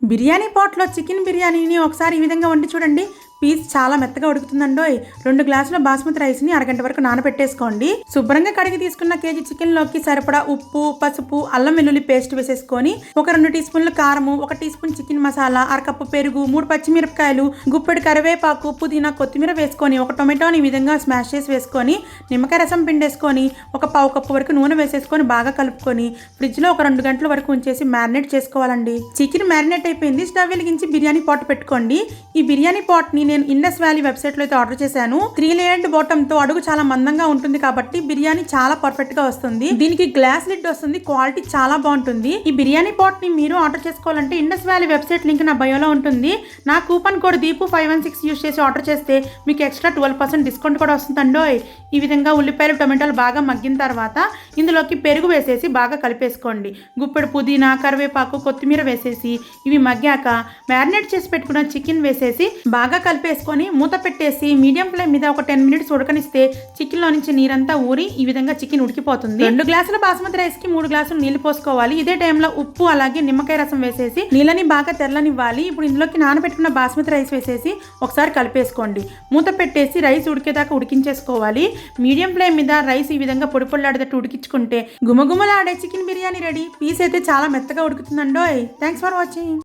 Biryani పాట్లో chicken బిర్యానీని ఒకసారి ఈ విధంగా వండి చూడండి. పీస్ చాలా మెత్తగా ఉడుకుతుందండోయ్. 2 గ్లాసుల బాస్మతి రైస్ ని అరగంట వరకు నానబెట్టేసుకోండి. శుభ్రంగా కడిగి తీసుకున్న కేజీ చికెన్ లోకి సరిపడా ఉప్పు, పసుపు, అల్లం వెల్లుల్లి పేస్ట్ వేసేసుకొని ఒక 2 టీ స్పూన్ల కారము, 1 టీ స్పూన్ చికెన్ మసాలా, అరకప్పు పెరుగు, 3 పచ్చిమిరపకాయలు, గుప్పెడు కరివేపాకు, పుదీనా, కొత్తిమీర వేసుకొని ఒక టొమాటోని ఈ విధంగా స్మాష్ చేసి వేసుకొని నిమ్మకాయ రసం పిండేసుకొని ఒక పావు కప్పు వరకు నూనె వేసేసుకొని బాగా కలుపుకొని ఫ్రిడ్జ్ లో ఒక 2 గంటల వరకు ఉంచేసి మ్యారినేట్ చేసుకోవాలండి. చికెన్ మ్యారినేట్ అయిపోయింది. స్టవ్ వెలిగించి బిర్యానీ పాట్ పెట్టుకోండి. ఈ బిర్యానీ పాట్ ని నేను ఇండస్ వ్యాలీ వెబ్సైట్ లో అయితే ఆర్డర్ చేశాను. 3 లేయర్డ్ బాటమ్ తో అడుగు చాలా మందంగా ఉంటుంది కాబట్టి బిర్యానీ చాలా పర్ఫెక్ట్ గా వస్తుంది. దీనికి గ్లాస్ లిడ్ వస్తుంది. క్వాలిటీ చాలా బాగుంటుంది. ఈ బిర్యానీ పాట్ ని మీరు ఆర్డర్ చేసుకోవాలంటే ఇండస్ వ్యాలీ వెబ్సైట్ లింక్ నా బయోలో ఉంటుంది. నా కూపన్ కోడ్ దీపు516 యూస్ చేసి ఆర్డర్ చేస్తే మీకు ఎక్స్ట్రా 12% డిస్కౌంట్ కూడా వస్తుందండోయ్. ఈ విధంగా ఉల్లిపాయలు, టొమాటోలు బాగా మగ్గిన తర్వాత ఇందులోకి పెరుగు వేసేసి బాగా కలిపేసుకోండి. గుప్పెడు పుదీనా, కరివేపాకు, కొత్తిమీర వేసేసి ఇవి మగ్గాక మ్యారినేట్ చేసి పెట్టుకున్న చికెన్ వేసేసి బాగా కలిపేసుకొని మూత పెట్టేసి మీడియం ఫ్లేమ్ మీద ఒక 10 మినిట్స్ ఉడకనిస్తే చికెన్ లో నుంచి నీరంతా ఊరి ఈ విధంగా చికెన్ ఉడికిపోతుంది. 2 గ్లాసుల బాస్మతి రైస్ కి 3 గ్లాసులు నీళ్లు పోసుకోవాలి. ఇదే టైంలో ఉప్పు అలాగే నిమ్మకాయ రసం వేసేసి నీళ్ళని బాగా తెల్లనివ్వాలి. ఇప్పుడు ఇందులోకి నానబెట్టుకున్న బాస్మతి రైస్ వేసేసి ఒకసారి కలిపేసుకోండి. మూత పెట్టేసి రైస్ ఉడికేదాకా ఉడికించేసుకోవాలి. మీడియం ఫ్లేమ్ మీద రైస్ ఈ విధంగా పొడి పొడిలాడేటట్టు ఉడికించుకుంటే గుమగుమలాడే చికెన్ బిర్యానీ రెడీ. పీస్ అయితే చాలా మెత్తగా ఉడుకుతుందండోయ్. Thanks for watching.